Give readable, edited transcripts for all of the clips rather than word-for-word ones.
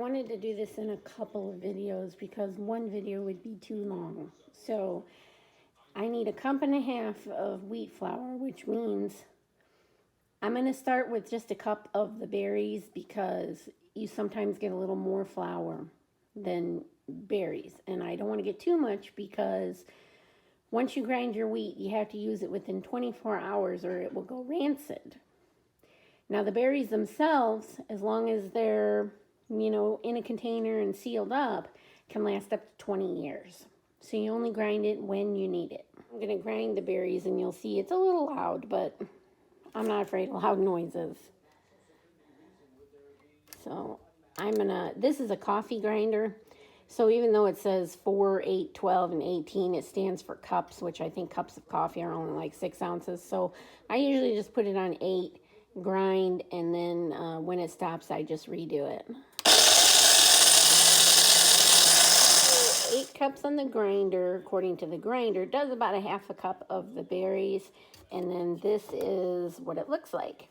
wanted to do this in a couple of videos because one video would be too long. So I need 1.5 cups of wheat flour, which means I'm going to start with just 1 cup of the berries because you sometimes get a little more flour than berries. And I don't want to get too much because once you grind your wheat, you have to use it within 24 hours or it will go rancid. Now the berries themselves, as long as they're, in a container and sealed up, can last up to 20 years. So you only grind it when you need it. I'm going to grind the berries and you'll see it's a little loud, but I'm not afraid of loud noises. So this is a coffee grinder. So even though it says 4, 8, 12, and 18, it stands for cups, which I think cups of coffee are only like 6 ounces. So I usually just put it on 8, grind, and then when it stops, I just redo it. 8 cups on the grinder, according to the grinder, does about 1/2 cup of the berries. And then this is what it looks like.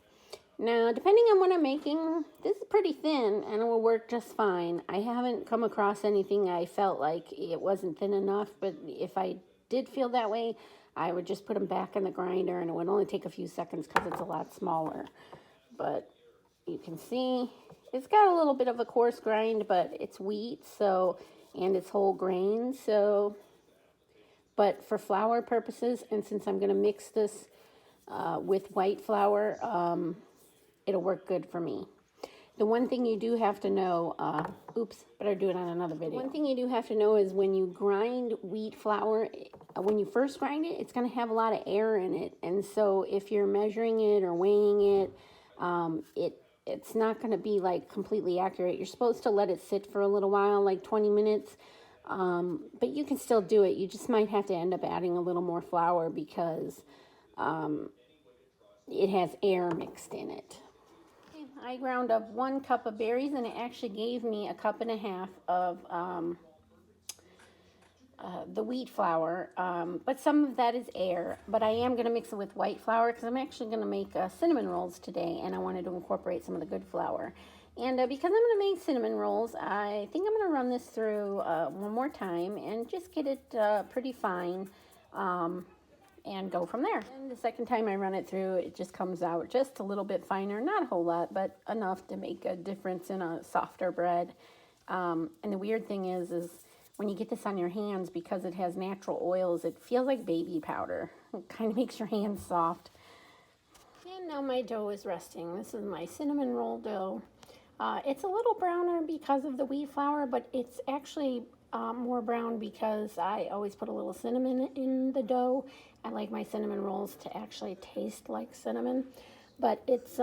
Now, depending on what I'm making, this is pretty thin and it will work just fine. I haven't come across anything I felt like it wasn't thin enough, but if I did feel that way, I would just put them back in the grinder and it would only take a few seconds because it's a lot smaller. But you can see it's got a little bit of a coarse grind, but it's wheat, and it's whole grain, but for flour purposes, and since I'm going to mix this with white flour, it'll work good for me. The one thing you do have to know, better do it on another video. One thing you do have to know is when you grind wheat flour, when you first grind it, it's going to have a lot of air in it. And so if you're measuring it or weighing it, it's not going to be like completely accurate. You're supposed to let it sit for a little while, like 20 minutes. But you can still do it. You just might have to end up adding a little more flour because it has air mixed in it. I ground up 1 cup of berries and it actually gave me 1.5 cups of the wheat flour, but some of that is air, but I am going to mix it with white flour because I'm actually going to make cinnamon rolls today and I wanted to incorporate some of the good flour. And because I'm going to make cinnamon rolls, I think I'm going to run this through one more time and just get it pretty fine and go from there. And the second time I run it through, it just comes out just a little bit finer, not a whole lot, but enough to make a difference in a softer bread. And the weird thing is when you get this on your hands, because it has natural oils, it feels like baby powder. It kind of makes your hands soft. And now my dough is resting. This is my cinnamon roll dough. It's a little browner because of the wheat flour, but it's actually more brown because I always put a little cinnamon in the dough. I like my cinnamon rolls to actually taste like cinnamon, but it's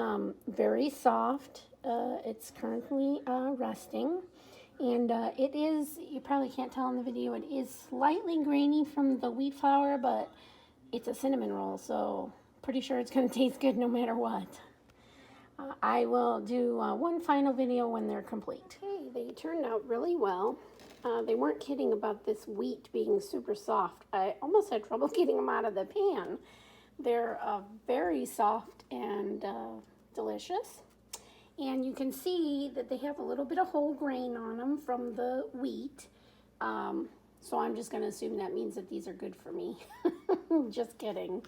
very soft. It's currently resting, and it is, you probably can't tell in the video, it is slightly grainy from the wheat flour, but it's a cinnamon roll, so pretty sure it's going to taste good no matter what. I will do one final video when they're complete. Okay, they turned out really well. They weren't kidding about this wheat being super soft. I almost had trouble getting them out of the pan. They're very soft and delicious. And you can see that they have a little bit of whole grain on them from the wheat. So I'm just going to assume that means that these are good for me. Just kidding.